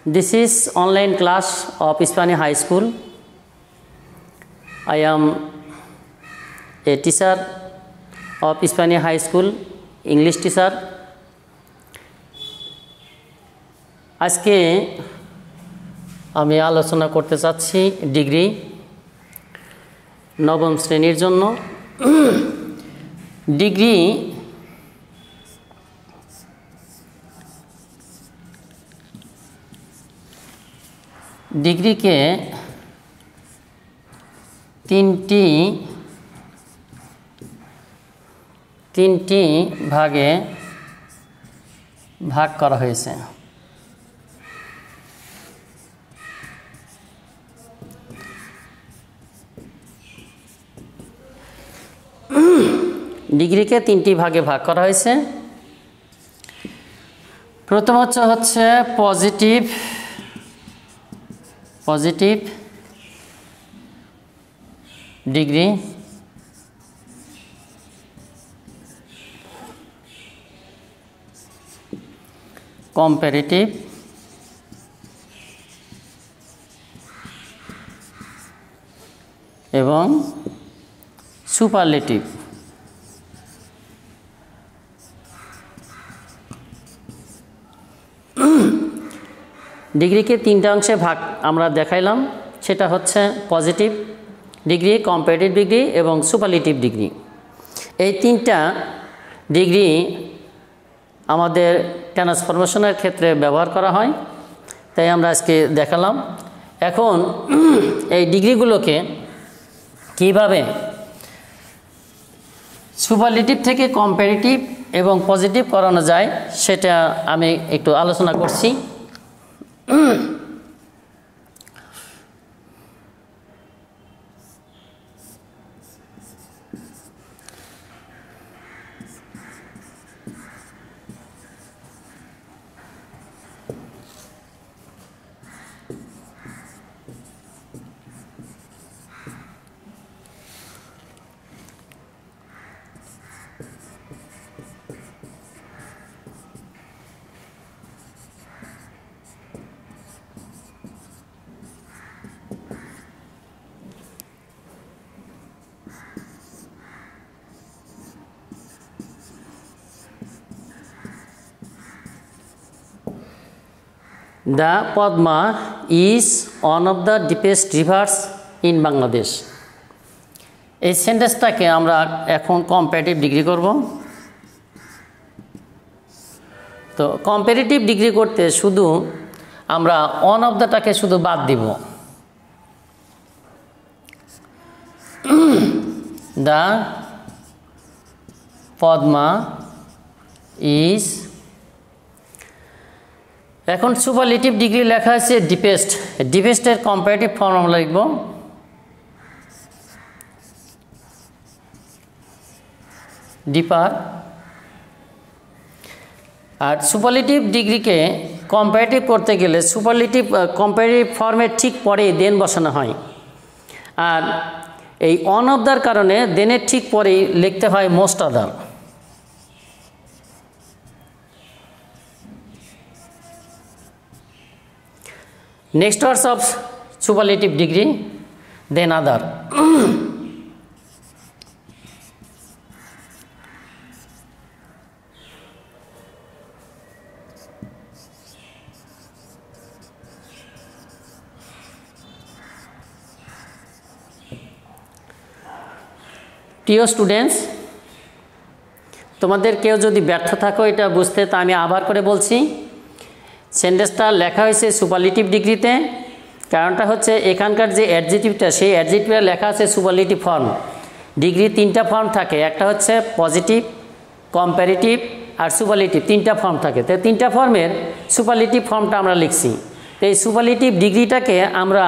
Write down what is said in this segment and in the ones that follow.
This is online class of Ispani High School. I am a teacher of Ispani High School, English teacher. আজকে আমি আলোচনা করতে চাচ্ছি degree নবম শ্রেণীর জন্য। ডিগ্রিকে তিনটি ভাগে ভাগ করা হয়েছে। ডিগ্রিকে তিনটি ভাগে ভাগ করা হয়েছে। প্রথম হচ্ছে পজিটিভ ডিগ্রি, কম্পারেটিভ এবং সুপারলেটিভ। ডিগ্রিকে তিনটা অংশে ভাগ আমরা দেখাইলাম, সেটা হচ্ছে পজিটিভ ডিগ্রি, কম্পারেটিভ ডিগ্রি এবং সুপারলেটিভ ডিগ্রি। এই তিনটা ডিগ্রি আমাদের ট্রান্সফরমেশনের ক্ষেত্রে ব্যবহার করা হয়, তাই আমরা আজকে দেখালাম। এখন এই ডিগ্রিগুলোকে কিভাবে সুপারলেটিভ থেকে কম্পারেটিভ এবং পজিটিভ করানো যায় সেটা আমি একটু আলোচনা করছি। The Padma is one of the deepest rivers in Bangladesh. এই সেন্টেন্সটাকে আমরা এখন কম্পারেটিভ ডিগ্রি করব। তো কম্পারেটিভ ডিগ্রি করতে শুধু আমরা ওয়ান অফ দ্যাটাকে শুধু বাদ দিব। The Padma is, এখন সুপারলেটিভ ডিগ্রি লেখা আছে ডিপেস্টের কম্পারেটিভ ফর্ম আমরা লিখব ডিপার। আর সুপারলেটিভ ডিগ্রিকে কম্পারেটিভ করতে গেলে সুপারলেটিভ কম্পারেটিভ ফর্মের ঠিক পরে দেন বসানো হয়, আর এই অন অফ দার কারণে দেনের ঠিক পরেই লিখতে হয় most other. Next words of superlative degree, then other. প্রিয় স্টুডেন্টস, তোমাদের কেউ যদি ব্যর্থ থাকো এটা বুঝতে, তা আমি আবার করে বলছি। সেন্টেন্সটা লেখা হয়েছে সুপারলেটিভ ডিগ্রিতে, কারণটা হচ্ছে এখানকার যে অ্যাডজেক্টিভটা, সেই অ্যাডজেক্টিভে লেখা আছে সুপারলেটিভ ফর্ম। ডিগ্রি তিনটা ফর্ম থাকে, একটা হচ্ছে পজিটিভ, কম্পারেটিভ আর সুপারলেটিভ, তিনটা ফর্ম থাকে। তো তিনটা ফর্মের সুপারলেটিভ ফর্মটা আমরা লিখছি। তো এই সুপারলেটিভ ডিগ্রিটাকে আমরা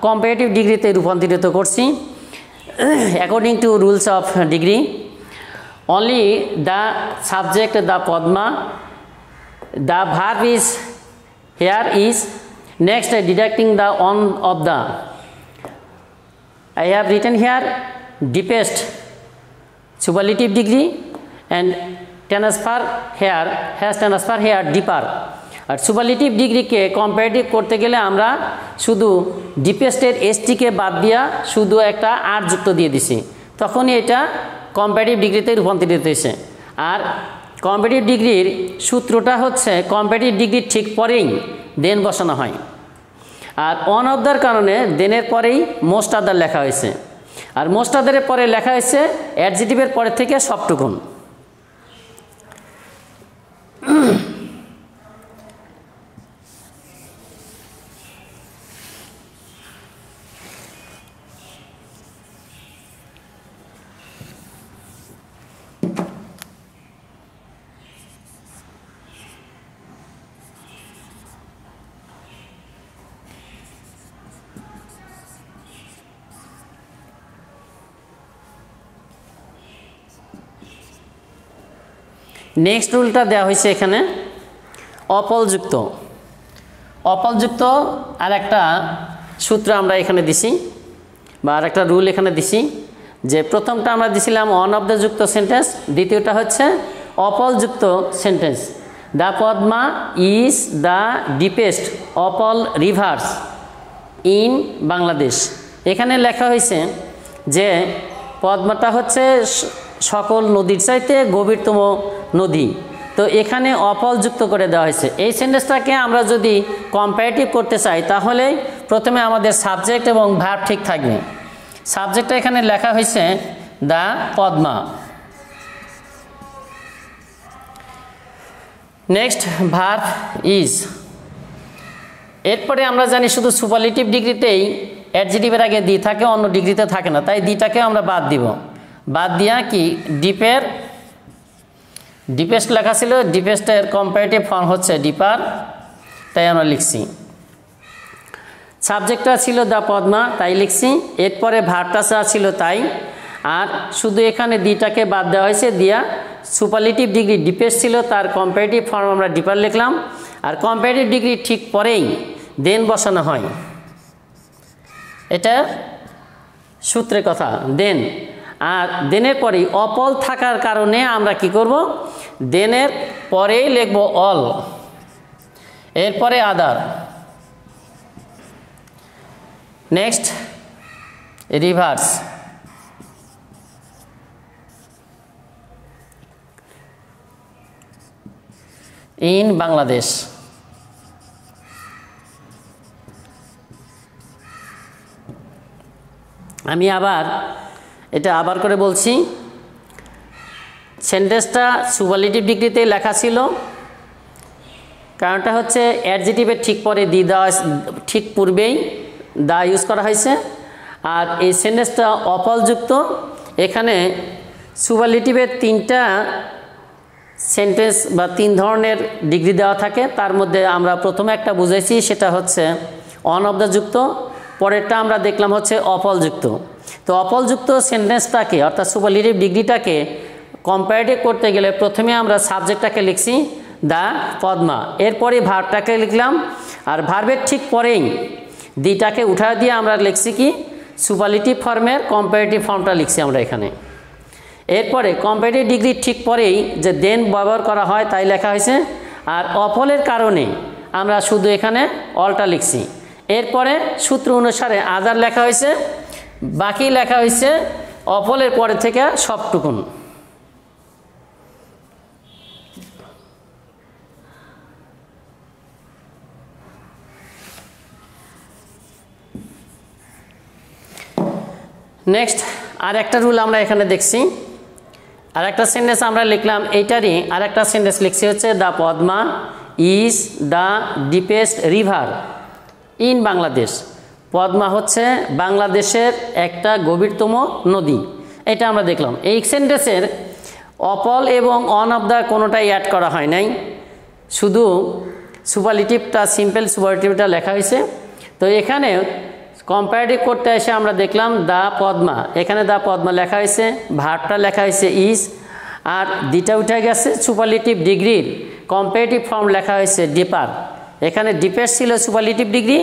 কম্পারেটিভ ডিগ্রিতে রূপান্তরিত করছি according to rules of degree. Only the subject the Padma, the verb is here is, next deducting the one of the, I have written here deepest superlative degree and transfer here, has transfer here deeper. আর superlative ডিগ্রিকে comparative করতে গেলে আমরা শুধু ডিপেস্টের এসটিকে বাদ দিয়া শুধু একটা আর যুক্ত দিয়ে দিছি, তখনই এটা কম্পারেটিভ ডিগ্রিতে রূপান্তরিত হয়েছে। আর কম্পারেটিভ ডিগ্রির সূত্রটা হচ্ছে কম্পারেটিভ ডিগ্রির ঠিক পরেই দেন বসানো হয়, আর অন অফদার কারণে দেনের পরেই মোস্ট আদার লেখা হয়েছে, আর মোস্ট আদারের পরে লেখা হয়েছে অ্যাডজেটিভের পরে থেকে সবটুকুন। নেক্সট রুলটা দেওয়া হয়েছে এখানে অপলযুক্ত। অপলযুক্ত আর একটা সূত্র আমরা এখানে দিছি বা আর একটা রুল এখানে দিছি, যে প্রথমটা আমরা দিছিলাম অন অফ দ্য যুক্ত সেন্টেন্স, দ্বিতীয়টা হচ্ছে অপলযুক্ত sentence. The Padma is the deepest of all rivers in Bangladesh. এখানে লেখা হয়েছে যে পদ্মাটা হচ্ছে সকল নদীর চাইতে গভীরতম নদী, তো এখানে অপলযুক্ত করে দেওয়া হয়েছে। এই সেন্টেন্সটাকে আমরা যদি কম্পারেটিভ করতে চাই তাহলে প্রথমে আমাদের সাবজেক্ট এবং ভার্ব ঠিক থাকবে। সাবজেক্টটা এখানে লেখা হয়েছে the Padma, next verb is. এরপরে আমরা জানি শুধু সুপারলেটিভ ডিগ্রিতেই অ্যাডজেটিভের আগে দি থাকে, অন্য ডিগ্রিতে থাকে না, তাই দিটাকে আমরা বাদ দিব। বাদ দিয়া কি ডিপেস্ট লেখা ছিল, ডিপেস্টের কম্পারেটিভ ফর্ম হচ্ছে ডিপার, তাই আমরা লিখছি। সাবজেক্টটা ছিল দ্য পদ্মা, তাই লিখছি। এরপরে ভার্বটা ছিল তাই, আর শুধু এখানে দিটাকে বাদ দেওয়া হয়েছে, দিয়া সুপারলেটিভ ডিগ্রি ডিপেস্ট ছিল, তার কম্পারেটিভ ফর্ম আমরা ডিপার লিখলাম। আর কম্পারেটিভ ডিগ্রি ঠিক পরেই দেন বসানো হয়, এটা সূত্রের কথা দেন। আর দেনের পরেই অপল থাকার কারণে আমরা কি করব, দেনের পরেই লিখব অল, এরপরে আদার, নেক্সট রিভার্স, ইন বাংলাদেশ। আমি এটা আবার করে বলছি, সেন্টেন্সটা সুপারলেটিভ ডিগ্রিতে লেখা ছিল, কারণটা হচ্ছে অ্যাডজেটিভের ঠিক পরে দি দেওয়া, ঠিক পূর্বেই দা ইউজ করা হয়েছে। আর এই সেন্টেন্সটা অপলযুক্ত, এখানে সুপারলেটিভের তিনটা সেন্টেন্স বা তিন ধরনের ডিগ্রি দেওয়া থাকে, তার মধ্যে আমরা প্রথমে একটা বুঝেছি, সেটা হচ্ছে অন অফ দ্য যুক্ত, পরেরটা আমরা দেখলাম হচ্ছে অপলযুক্ত। তো অপলযুক্ত সেন্টেন্সটাকে অর্থাৎ সুপারলেটিভ ডিগ্রিটাকে কম্পারেটিভ করতে গেলে প্রথমে আমরা সাবজেক্টটাকে লিখছি দ্য পদ্মা, এরপরে ভার্বটাকে লিখলাম, আর ভার্বের ঠিক পরেই দিটাকে উঠা দিয়ে আমরা লিখছি কি সুপারলেটিভ ফর্মের কম্পারেটিভ ফর্মটা লিখছি আমরা এখানে। এরপরে কম্পারেটিভ ডিগ্রি ঠিক পরেই যে দেন ব্যবহার করা হয় তাই লেখা হয়েছে, আর অপলের কারণে আমরা শুধু এখানে অলটা লিখছি। এরপরে সূত্র অনুসারে আদার লেখা হয়েছে, বাকি লেখা হয়েছে অপলের পরে থেকে সবটুকুন। নেক্সট আর একটা রুল আমরা এখানে দেখছি, আর একটা সেন্টেন্স আমরা লিখলাম, এইটারই আর একটা সেন্টেন্স লিখছি হচ্ছে the Padma is the deepest river in Bangladesh. Padma হচ্ছে বাংলাদেশের একটা গভীরতম নদী, এটা আমরা দেখলাম। এই সেন্টেন্সের অপল এবং অন অফ দ্য কোনোটাই অ্যাড করা হয় নাই, শুধু সুপারলেটিভটা সিম্পল সুপারলেটিভটা লেখা হয়েছে। তো এখানে কম্পারেটিভ করতে এসে আমরা দেখলাম দ্য পদ্মা, এখানে দ্য পদ্মা লেখা হয়েছে, ভার্বটা লেখা হয়েছে ইজ, আর দিটা উঠে গেছে সুপারলেটিভ ডিগ্রির কম্পারেটিভ ফর্ম লেখা হয়েছে ডিপার। এখানে ডিপেস্ট ছিল সুপারলেটিভ ডিগ্রি,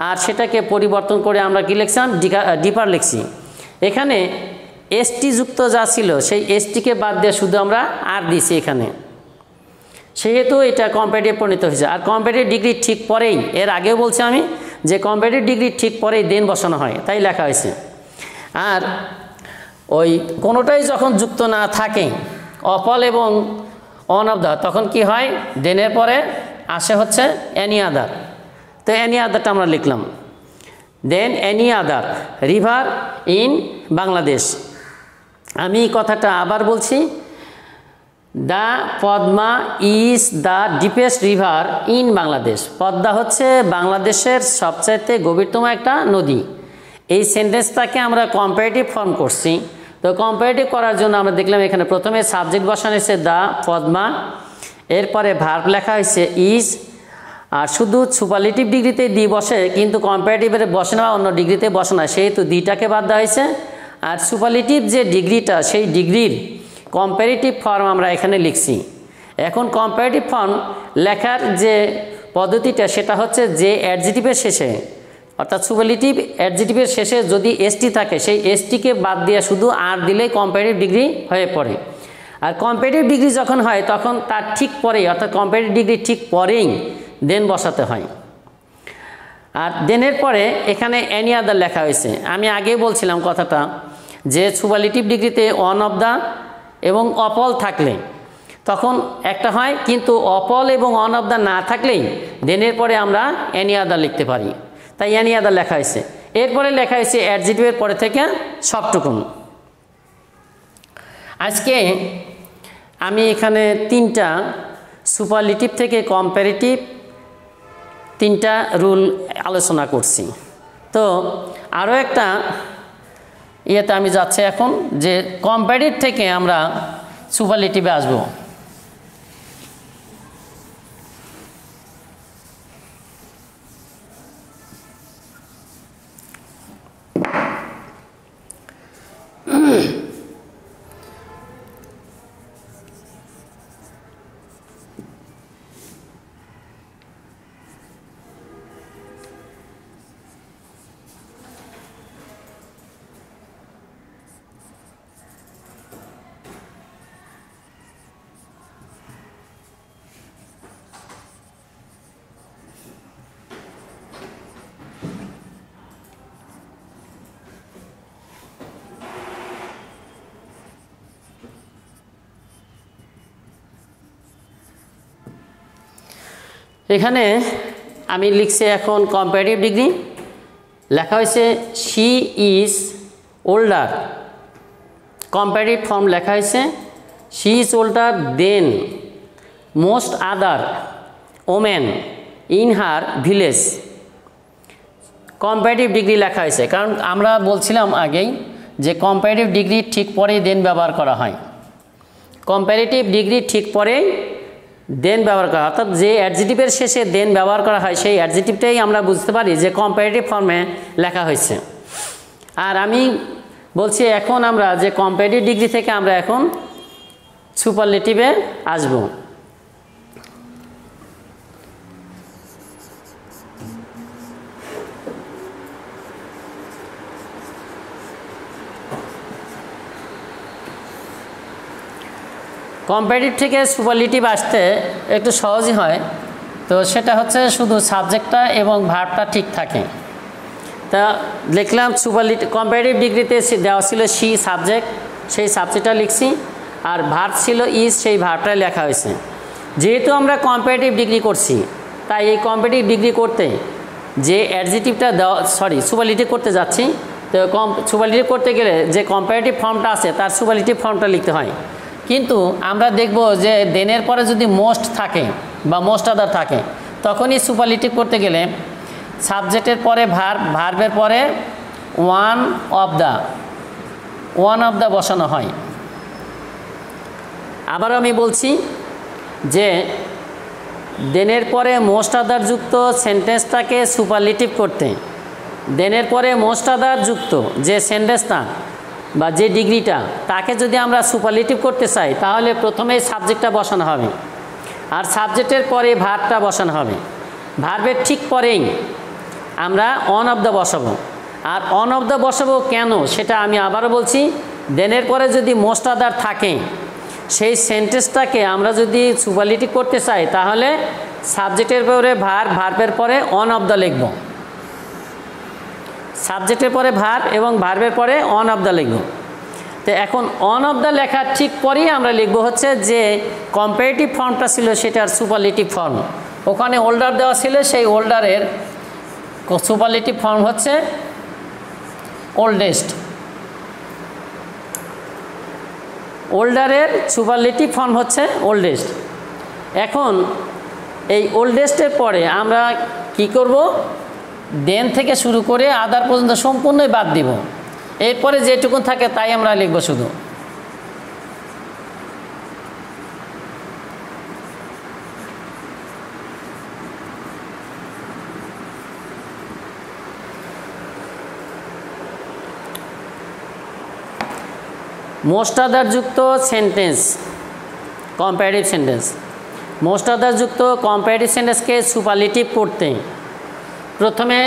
আর সেটাকে পরিবর্তন করে আমরা কি লিখছিলাম ডিপার লিখছি। এখানে এসটি যুক্ত যা ছিল সেই এসটিকে বাদ দিয়ে শুধু আমরা আর দিছি এখানে। সেহেতু এটা কম্পারেটিভ পরিণত হয়েছে। আর কম্পারেটিভ ডিগ্রি ঠিক পরেই, এর আগেও বলছি আমি যে কম্পারেটিভ ডিগ্রি ঠিক পরেই দেন বসানো হয়, তাই লেখা হয়েছে। আর ওই কোনোটাই যখন যুক্ত না থাকে অপল এবং অন অফ দ্য, তখন কি হয়, দেনের পরে আসে হচ্ছে এনি আদার। তো এনি আদারটা আমরা লিখলাম, than any other river in Bangladesh. আমি কথাটা আবার বলছি, the Padma is the deepest river in Bangladesh. Padma হচ্ছে বাংলাদেশের সবচাইতে গভীরতম একটা নদী। এই সেন্টেন্সটাকে আমরা কম্পারেটিভ ফর্ম করছি। তো কম্পারেটিভ করার জন্য আমরা দেখলাম এখানে প্রথমে সাবজেক্ট বসানো হয়েছে দ্য পদ্মা, এরপরে ভার্ব লেখা হয়েছে ইজ। আর শুধু সুপারলেটিভ ডিগ্রিতে দি বসে, কিন্তু কম্পারেটিভের বসে না, অন্য ডিগ্রিতে বসে না, সেহেতু দিটাকে বাদ দেওয়া হয়েছে। আর সুপারলেটিভ যে ডিগ্রিটা, সেই ডিগ্রির কম্পারেটিভ ফর্ম আমরা এখানে লিখছি। এখন কম্পারেটিভ ফর্ম লেখার যে পদ্ধতিটা, সেটা হচ্ছে যে অ্যাডজেটিভের শেষে, অর্থাৎ সুপারলেটিভ অ্যাডজেটিভের শেষে যদি এসটি থাকে, সেই এসটিকে বাদ দিয়ে শুধু আর দিলেই কম্পারেটিভ ডিগ্রি হয়ে পড়ে। আর কম্পারেটিভ ডিগ্রি যখন হয় তখন তার ঠিক পরেই, অর্থাৎ কম্পারেটিভ ডিগ্রি ঠিক পরেই দেন বসাতে হয়। আর দেনের পরে এখানে এনি আদার লেখা হয়েছে। আমি আগে বলছিলাম কথাটা যে সুপারলেটিভ ডিগ্রিতে অন অফ দ্য এবং অপল থাকলে তখন একটা হয়, কিন্তু অপল এবং অন অফ দ্য না থাকলেই দেনের পরে আমরা এনি আদার লিখতে পারি, তাই এনি আদার লেখা হয়েছে। এরপরে লেখা হয়েছে অ্যাডজেটিভের পরে থেকে সবটুকুন। আজকে আমি এখানে তিনটা সুপারলেটিভ থেকে কম্পারেটিভ তিনটা রুল আলোচনা করছি। তো আরও একটা ইয়েতে আমি যাচ্ছি এখন, যে কম্পারেটিভ থেকে আমরা সুপারলেটিভে আসবো। এখানে আমি লিখছি এখন কম্পারেটিভ ডিগ্রি, লেখা হয়েছে she is older. Comparative form লেখা হয়েছে she is older than most other women in her village. Comparative degree লেখা হয়েছে, কারণ আমরা বলছিলাম আগেই যে কম্পারেটিভ ডিগ্রি ঠিক পরেই দেন ব্যবহার করা হয়। কম্পারেটিভ ডিগ্রি ঠিক পরেই দেন ব্যবহার করা, অর্থাৎ যে অ্যাডজেটিভের শেষে দেন ব্যবহার করা হয়, সেই অ্যাডজেটিভটাই আমরা বুঝতে পারি যে কম্পারেটিভ ফর্মে লেখা হয়েছে। আর আমি বলছি এখন আমরা যে কম্পারেটিভ ডিগ্রি থেকে আমরা এখন সুপারলেটিভে আসব। কম্পারেটিভ থেকে সুপারলেটিভ আসতে একটু সহজই হয়। তো সেটা হচ্ছে শুধু সাবজেক্টটা এবং ভার্বটা ঠিক থাকে। তা লিখলাম সুপারলেটিভ, কম্পারেটিভ ডিগ্রিতে দেওয়া ছিল শি সাবজেক্ট, সেই সাবজেক্টটা লিখছি, আর ভার্ব ছিল ইজ, সেই ভার্বটা লেখা হয়েছে। যেহেতু আমরা কম্পারেটিভ ডিগ্রি করছি, তাই এই কম্পারেটিভ ডিগ্রি করতে যে অ্যাডজেটিভটা দেওয়া, সুপারলেটিভ করতে যাচ্ছি, তো সুপারলেটিভ করতে গেলে যে কম্পারেটিভ ফর্মটা আছে তার সুপারলেটিভ ফর্মটা লিখতে হয়। কিন্তু আমরা দেখব যে দেনের পরে যদি মোস্ট থাকে বা মোস্ট আদার থাকে, তখনই সুপারলেটিভ করতে গেলে সাবজেক্টের পরে ভার্ব, ভার্বের পরে ওয়ান অফ দ্য বসানো হয়। আবার আমি বলছি যে দেনের পরে মোস্ট আদার যুক্ত সেন্টেন্সটাকে সুপারলেটিভ করতে, দেনের পরে মোস্ট আদার যুক্ত যে সেন্টেন্সটা বা যে ডিগ্রিটা, তাকে যদি আমরা সুপারলেটিভ করতে চাই, তাহলে প্রথমেই সাবজেক্টটা বসানো হবে, আর সাবজেক্টের পরে ভার্বটা বসানো হবে। ভার্বের ঠিক পরেই আমরা অন অফ দ্য বসাবো। আর অন অফ দ্য বসাবো কেন, সেটা আমি আবারও বলছি। দেনের পরে যদি মোস্ট আদার থাকে, সেই সেন্টেন্সটাকে আমরা যদি সুপারলেটিভ করতে চাই তাহলে সাবজেক্টের পরে ভার্ব, ভার্বের পরে অন অফ দ্য লিখব। সাবজেক্টের পরে ভার্ব এবং ভার্বের পরে অন অফ দ্য লিখব। তো এখন অন অফ দ্য লেখার ঠিক পরেই আমরা লিখব হচ্ছে যে কম্পারেটিভ ফর্মটা ছিল সেটার সুপারলেটিভ ফর্ম। ওখানে ওল্ডার দেওয়া ছিল, সেই ওল্ডারের সুপারলেটিভ ফর্ম হচ্ছে ওল্ডেস্ট। ওল্ডারের সুপারলেটিভ ফর্ম হচ্ছে ওল্ডেস্ট। এখন এই ওল্ডেস্টের পরে আমরা কি করব, দেন থেকে শুরু করে আদার পর্যন্ত সম্পূর্ণই বাদ দিব। এরপরে যেটুকু থাকে তাই আমরা লিখব শুধু। মোস্ট আদার যুক্ত sentence, comparative sentence. Most other যুক্ত কম্পারেটিভ সেন্টেন্সকে সুপারলেটিভ করতে প্রথমে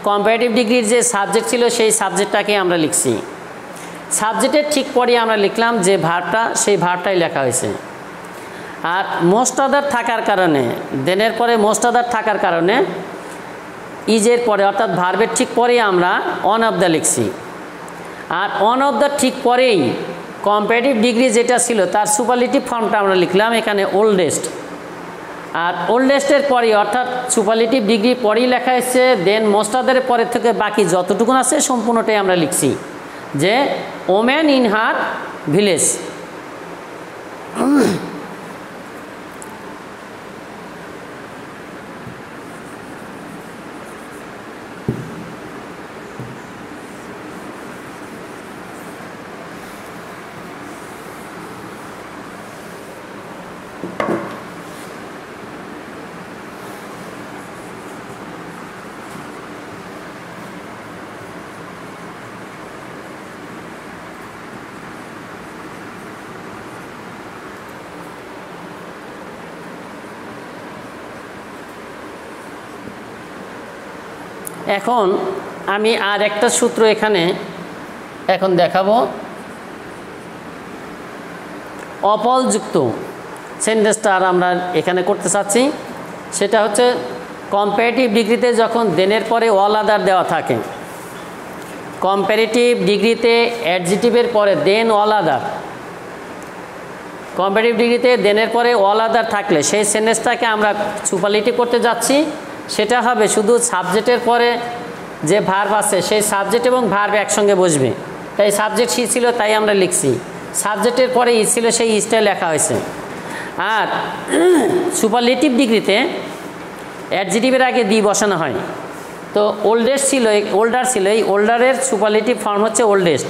কম্পারেটিভ ডিগ্রির যে সাবজেক্ট ছিল সেই সাবজেক্টটাকে আমরা লিখছি। সাবজেক্টের ঠিক পরে আমরা লিখলাম যে ভার্বটা, সেই ভার্বটাই লেখা হয়েছে। আর মোস্ট আদার থাকার কারণে, দেনের পরে মোস্ট আদার থাকার কারণে ইজের পরে অর্থাৎ ভার্বের ঠিক পরেই আমরা অন অফ দ্য লিখছি। আর অন অফ দ্য ঠিক পরেই কম্পারেটিভ ডিগ্রি যেটা ছিল তার সুপারলেটিভ ফর্মটা আমরা লিখলাম এখানে ওল্ডেস্ট। আর ওল্ডেস্টের পরে অর্থাৎ সুপারলেটিভ ডিগ্রি পরেই লেখা এসছে, দেন মোস্ট আদারের পরের থেকে বাকি যতটুকুন আছে সম্পূর্ণটাই আমরা লিখছি যে ওম্যান ইন হার ভিলেজ। এখন আমি আর একটা সূত্র এখানে এখন দেখাবো। অপলযুক্ত সেন্টেন্সটা আর আমরা এখানে করতে চাচ্ছি, সেটা হচ্ছে কম্পারেটিভ ডিগ্রিতে যখন দেনের পরে অল আদার দেওয়া থাকে, কম্পারেটিভ ডিগ্রিতে অ্যাডজেটিভের পরে দেন অল আদার, কম্পারেটিভ ডিগ্রিতে দেনের পরে অল আদার থাকলে সেই সেন্টেন্সটাকে আমরা সুপারলেটিভ করতে যাচ্ছি। সেটা হবে শুধু সাবজেক্টের পরে যে ভার্ব আছে সেই সাবজেক্ট এবং ভার্ব একসঙ্গে বসবে। তাই সাবজেক্ট সি ছিল তাই আমরা লিখছি, সাবজেক্টের পরে ই ছিল সেই ইজটা লেখা হয়েছে। আর সুপারলেটিভ ডিগ্রিতে অ্যাডজেটিভের আগে দি বসানো হয়। তো ওল্ডেস্ট ছিল, ওল্ডার ছিল, এই ওল্ডারের সুপারলেটিভ ফর্ম হচ্ছে ওল্ডেস্ট।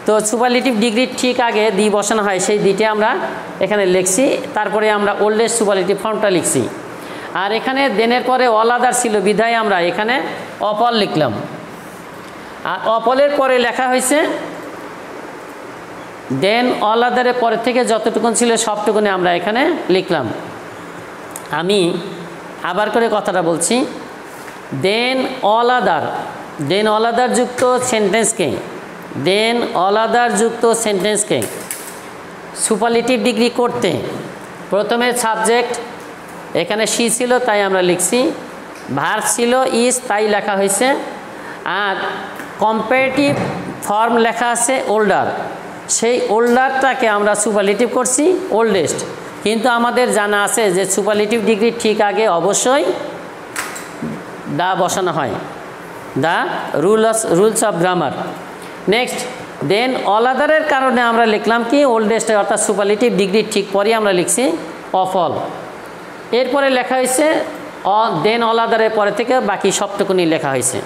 তো সুপারলেটিভ ডিগ্রির ঠিক আগে দি বসানো হয়, সেই দিটা আমরা এখানে লিখছি, তারপরে আমরা ওল্ডেস্ট সুপারলেটিভ ফর্মটা লিখছি। আর এখানে দেনের পরে অল আদার ছিল বিধায় আমরা এখানে অপল লিখলাম। আর অপলের পরে লেখা হয়েছে দেন অল আদারের পরে থেকে যতটুকুন ছিল সবটুকুনি আমরা এখানে লিখলাম। আমি আবার করে কথাটা বলছি, দেন অল আদার, দেন অল আদার যুক্ত সেন্টেন্সকে, দেন অল আদার যুক্ত সেন্টেন্সকে সুপারলেটিভ ডিগ্রি করতে প্রথমে সাবজেক্ট এখানে সি ছিল তাই আমরা লিখছি, ভার্ব ছিল ইজ তাই লেখা হয়েছে, আর কম্পারেটিভ ফর্ম লেখা আছে ওল্ডার, সেই ওল্ডারটাকে আমরা সুপারলেটিভ করছি ওল্ডেস্ট। কিন্তু আমাদের জানা আছে যে সুপারলেটিভ ডিগ্রি ঠিক আগে অবশ্যই দা বসানো হয়, the rules of grammar. Next then all আদারের কারণে আমরা লিখলাম কি ওল্ডেস্ট, অর্থাৎ সুপারলেটিভ ডিগ্রি ঠিক পরে আমরা লিখছি অফ অল। এরপরে লেখা হয়েছে দেন অল আদারের পরে থেকে বাকি সবটুকুনি লেখা হয়েছে।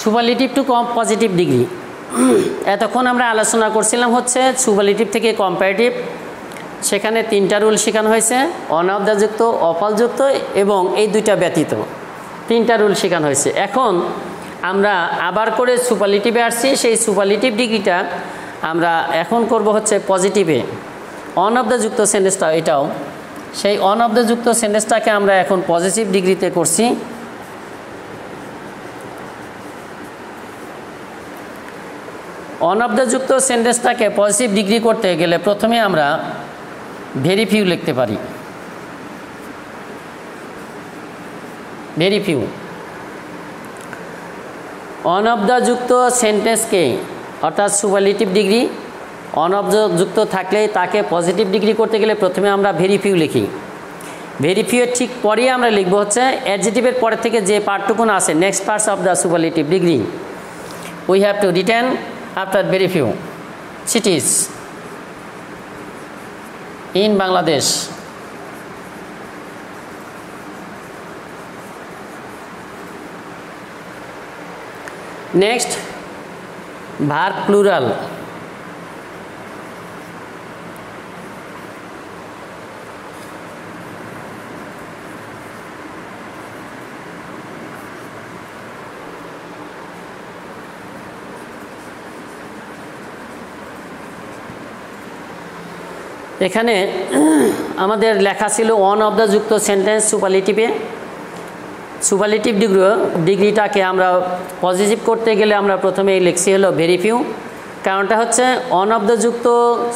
Superlative to positive degree. এতক্ষণ আমরা আলোচনা করছিলাম হচ্ছে সুপারলেটিভ থেকে কম্পারেটিভ, সেখানে 3টা রুল শেখানো হয়েছে, অনাবদাযুক্ত, অপালযুক্ত এবং এই 2টা ব্যতীত 3টা রুল শেখানো হয়েছে। এখন আমরা আবার করে সুপারলেটিভে আসছি, সেই সুপারলেটিভ ডিগ্রিটা আমরা এখন করব হচ্ছে পজিটিভে। অনাবদাযুক্ত সেন্টেন্সটা এটাও, সেই অনাবদাযুক্ত সেন্টেন্সটাকে আমরা এখন পজিটিভ ডিগ্রিতে করছি। অনাবদাযুক্ত সেন্টেন্সটাকে পজিটিভ ডিগ্রি করতে গেলে প্রথমে আমরা ভেরি ফিউ লিখতে পারি। Very few. অনাবদাযুক্ত সেন্টেন্সকে অর্থাৎ সুপারলেটিভ ডিগ্রি অনাবদাযুক্ত থাকলে তাকে পজিটিভ ডিগ্রি করতে গেলে প্রথমে আমরা ভেরি ফিউ লিখি। ভেরি ফিউ এর ঠিক পরেই আমরা লিখব হচ্ছে অ্যাডজেক্টিভের পরে থেকে যে পার্টটুকুন আছে, next parts of the superlative degree we have to written after very few cities in Bangladesh. Next, verb plural. এখানে আমাদের লেখা ছিল অনাবদাযুক্ত সেন্টেন্স সুপারলেটিভে। সুপারলেটিভ ডিগ্রিটাকে আমরা পজিটিভ করতে গেলে আমরা প্রথমে লিখছি হলো ভেরি ফিউ। কারণটা হচ্ছে অনাবদাযুক্ত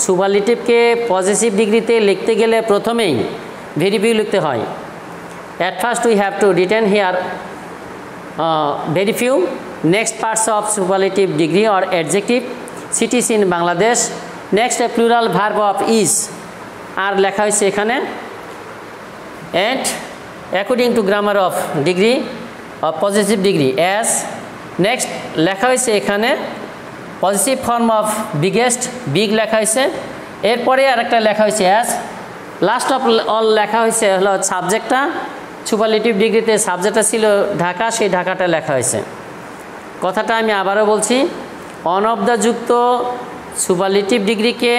সুপারলেটিভকে পজিটিভ ডিগ্রিতে লিখতে গেলে প্রথমেই ভেরি ফিউ লিখতে হয়। At first we have to written here very few, next parts of superlative degree or adjective, cities in Bangladesh, next a plural verb of is, আর লেখা হয়েছে এখানে and according to grammar of degree of positive degree as. Next লেখা হয়েছে এখানে positive form of biggest, big লেখা হয়েছে। এরপরে আরেকটা লেখা হয়েছে অ্যাজ। লাস্ট অফ অল লেখা হয়েছে হলো সাবজেক্টটা। সুপারলেটিভ ডিগ্রিতে সাবজেক্টটা ছিল ঢাকা, সেই ঢাকাটা লেখা হয়েছে। কথাটা আমি আবারও বলছি, অনাবদাযুক্ত সুপারলেটিভ ডিগ্রিকে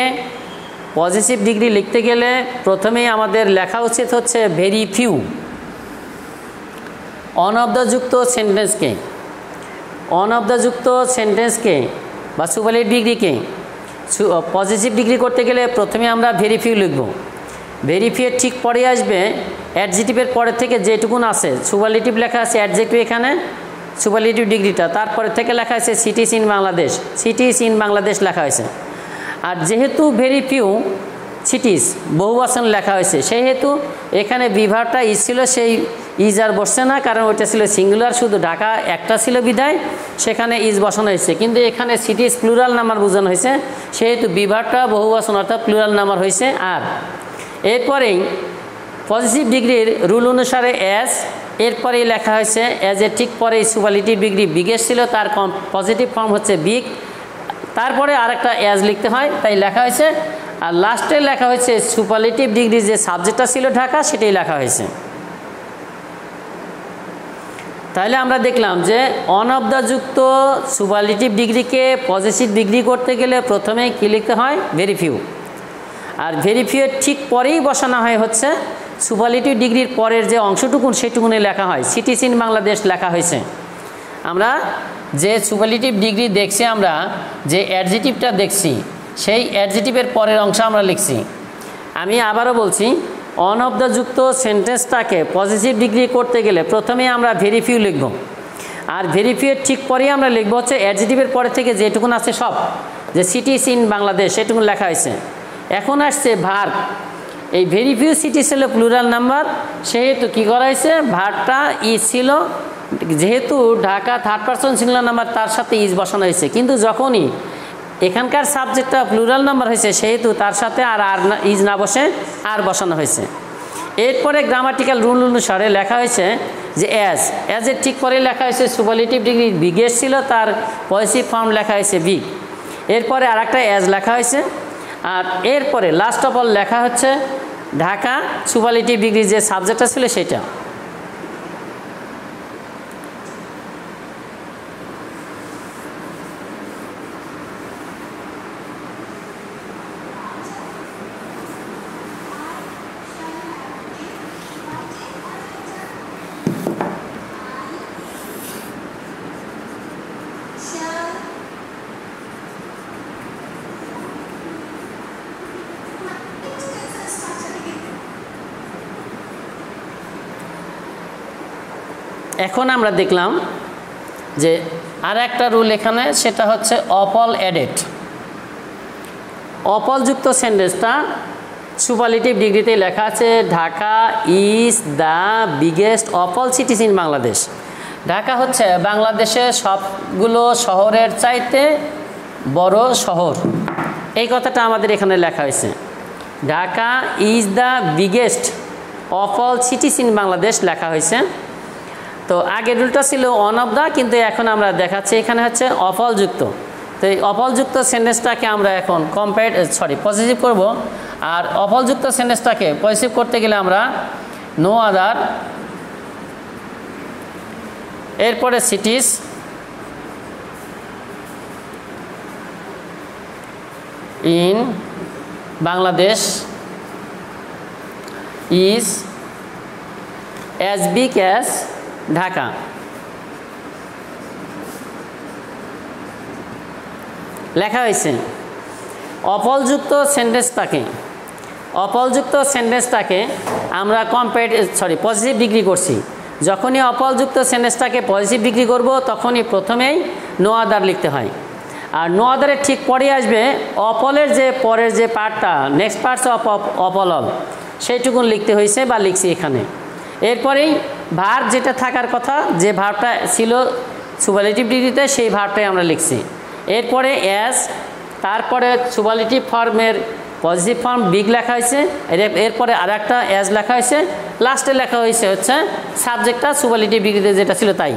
পজিটিভ ডিগ্রি লিখতে গেলে প্রথমেই আমাদের লেখা উচিত হচ্ছে ভেরি ফিউ। অনাবদাযুক্ত সেন্টেন্সকে বা সুপারলেটিভ ডিগ্রিকে পজিটিভ ডিগ্রি করতে গেলে প্রথমে আমরা ভেরি ফিউ লিখব। ভেরি ফিউ এর ঠিক পরে আসবে অ্যাডজেক্টিভের পরে থেকে যেটুকুন আছে, সুপারলেটিভ লেখা আছে অ্যাডজেক্টিভ এখানে সুপারলেটিভ ডিগ্রিটা, তারপরে থেকে লেখা আছে সিটিজ ইন বাংলাদেশ, সিটিজ ইন বাংলাদেশ লেখা হয়েছে। আর যেহেতু ভেরি ফিউ সিটিজ বহুবচন লেখা হয়েছে, সেহেতু এখানে বিভাগটা ইজ ছিল, সেই ইজ আর বসছে না, কারণ ওইটা ছিল সিঙ্গুলার, শুধু ঢাকা একটা ছিল বিধায় সেখানে ইজ বসানো হয়েছে। কিন্তু এখানে সিটিজ প্লুরাল নাম্বার বোঝানো হয়েছে, সেহেতু বিভাগটা বহুবচন অর্থাৎ প্লুরাল নাম্বার হয়েছে। আর এরপরেই পজিটিভ ডিগ্রির রুল অনুসারে অ্যাজ, এরপরেই লেখা হয়েছে অ্যাজ এর ঠিক পরেই সুপারলেটিভ ডিগ্রি বিগেস্ট ছিল, তার পজিটিভ ফর্ম হচ্ছে বিগ, তারপরে আরেকটা অ্যাজ লিখতে হয়, তাই লেখা হয়েছে। আর লাস্টে লেখা হয়েছে সুপারলেটিভ ডিগ্রি যে সাবজেক্টটা ছিল ঢাকা, সেটাই লেখা হয়েছে। তাহলে আমরা দেখলাম যে অনাবদাযুক্ত সুপারলেটিভ ডিগ্রিকে পজিটিভ ডিগ্রি করতে গেলে প্রথমেই কী লিখতে হয় very few, are very few এর ঠিক পরেই বসানো হয় হচ্ছে সুপারলেটিভ ডিগ্রির পরের যে অংশটুকুন সেটুকুনে লেখা হয় সিটিজ ইন বাংলাদেশ লেখা হয়েছে। আমরা যে সুপারলেটিভ ডিগ্রি দেখছি, আমরা যে অ্যাডজেক্টিভটা দেখছি, সেই অ্যাডজেক্টিভের পরের অংশ আমরা লিখছি। আমি আবারও বলছি, অনাবদাযুক্ত সেন্টেন্সটাকে পজিটিভ ডিগ্রি করতে গেলে প্রথমে আমরা ভেরি ফিউ লিখব, আর ভেরি ফিউ এর ঠিক পরেই আমরা লিখব হচ্ছে অ্যাডজেক্টিভের পরে থেকে যেটুকুন আছে সব, যে সিটিস ইন বাংলাদেশ এটুকু লেখা হয়েছে। এখন আসছে ভার্ব, এই ভেরি ফিউ সিটিস হলো প্লুরাল নাম্বার, সেহেতু কী করা হয়েছে ভার্বটা ইজ ছিল, যেহেতু Dhaka third person singular number তার সাথে ইজ বসানো হয়েছে, কিন্তু যখনই এখানকার সাবজেক্টটা প্লুরাল নাম্বার হয়েছে সেহেতু তার সাথে আর ইজ না বসে আর বসানো হয়েছে। এরপরে গ্রামাটিক্যাল রুল অনুসারে লেখা হয়েছে যে অ্যাজের ঠিক পরে লেখা হয়েছে সুপারলেটিভ ডিগ্রি বিগেস্ট ছিল, তার পজিটিভ ফর্ম লেখা হয়েছে বিগ। এরপরে আর একটা অ্যাজ লেখা হয়েছে, আর এরপরে লাস্ট অফ অল লেখা হচ্ছে ঢাকা সুপারলেটিভ ডিগ্রি যে সাবজেক্টটা ছিল সেটা। এখন আমরা দেখলাম যে আর একটা রুল এখানে, সেটা হচ্ছে অপল অ্যাডেড। অপলযুক্ত সেন্টেন্সটা সুপারলেটিভ ডিগ্রিতে লেখা আছে Dhaka is the biggest of all cities in Bangladesh. Dhaka হচ্ছে বাংলাদেশের সবগুলো শহরের চাইতে বড় শহর, এই কথাটা আমাদের এখানে লেখা হয়েছে। Dhaka is the biggest of all cities in Bangladesh লেখা হয়েছে। তো আগের রুলটা ছিল ওয়ান অফ দ্য, কিন্তু এখন আমরা দেখাচ্ছি এখানে হচ্ছে অপলযুক্ত। তো এই অপলযুক্ত সেন্টেন্সটাকে আমরা এখন পজিটিভ করব, আর অপলযুক্ত সেন্টেন্সটাকে পজিটিভ করতে গেলে আমরা নো আদার, এরপরে cities in Bangladesh is as big as Dhaka. লেখা হয়েছে অপলযুক্ত সেন্টেন্সটাকে আমরা পজিটিভ ডিগ্রি করছি। যখনই অপলযুক্ত সেন্টেন্সটাকে পজিটিভ ডিগ্রি করব তখনই প্রথমেই নো আদার লিখতে হয়, আর নো আদারের ঠিক পরে আসবে অপলের যে পরের যে পার্টটা, next parts of of all all, সেইটুকুন লিখতে হয়েছে বা লিখছি এখানে। এরপরেই ভার্ব যেটা থাকার কথা, যে ভার্বটা ছিল সুপারলেটিভ ডিগ্রিতে, সেই ভার্বটাই আমরা লিখছি। এরপরে অ্যাজ, তারপরে সুপারলেটিভ ফর্মের পজিটিভ ফর্ম বিগ লেখা হয়েছে, এরপরে আর একটা অ্যাজ লেখা হয়েছে, লাস্টে লেখা হয়েছে হচ্ছে সাবজেক্টটা সুপারলেটিভ ডিগ্রিতে যেটা ছিল তাই।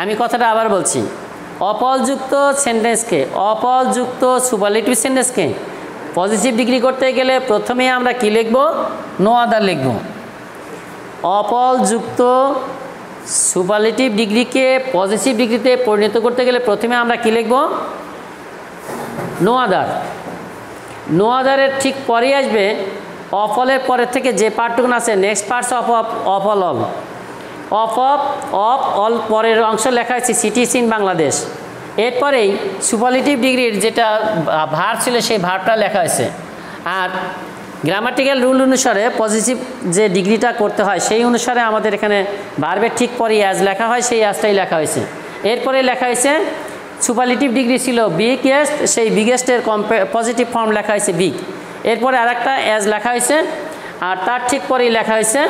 আমি কথাটা আবার বলছি, অপলযুক্ত সুপারলেটিভ সেন্টেন্সকে পজিটিভ ডিগ্রি করতে গেলে প্রথমে আমরা কি লিখব? নো আদার লিখব। অপলযুক্ত সুপারলেটিভ ডিগ্রিকে পজিটিভ ডিগ্রিতে পরিণত করতে গেলে প্রথমে আমরা কি লিখব? No other. নো আদারের ঠিক পরে আসবে অপলের পরের থেকে যে পার্টটুকুন আছে next parts of of all all. Of all পরের অংশ লেখা আছে সিটিস ইন বাংলাদেশ। এরপরেই সুপারলেটিভ ডিগ্রির যেটা ভার্ব ছিল সেই ভার্বটা লেখা হয়েছে। আর গ্রামাটিক্যাল রুল অনুসারে পজিটিভ যে ডিগ্রিটা করতে হয় সেই অনুসারে আমাদের এখানে ভার্বের ঠিক পরে অ্যাজ লেখা হয়, সেই অ্যাজটাই লেখা হয়েছে। এরপরে লেখা হয়েছে সুপারলেটিভ ডিগ্রি ছিল বিগেস্ট, সেই বিগেস্টের পজিটিভ ফর্ম লেখা হয়েছে বিগ। এরপরে আরেকটা অ্যাজ লেখা হয়েছে, আর তার ঠিক পরেই লেখা হয়েছে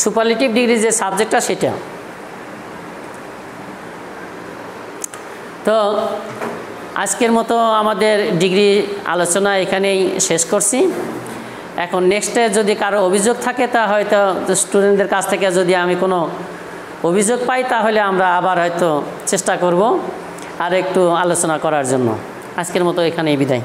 সুপারলেটিভ ডিগ্রি যে সাবজেক্টটা সেটা। তো আজকের মতো আমাদের ডিগ্রি আলোচনা এখানেই শেষ করছি। এখন নেক্সটে যদি কারো অভিযোগ থাকে, তা হয়তো স্টুডেন্টদের কাছ থেকে যদি আমি কোনো অভিযোগ পাই তাহলে আমরা আবার হয়তো চেষ্টা করব আর একটু আলোচনা করার জন্য। আজকের মতো এখানেই বিদায়।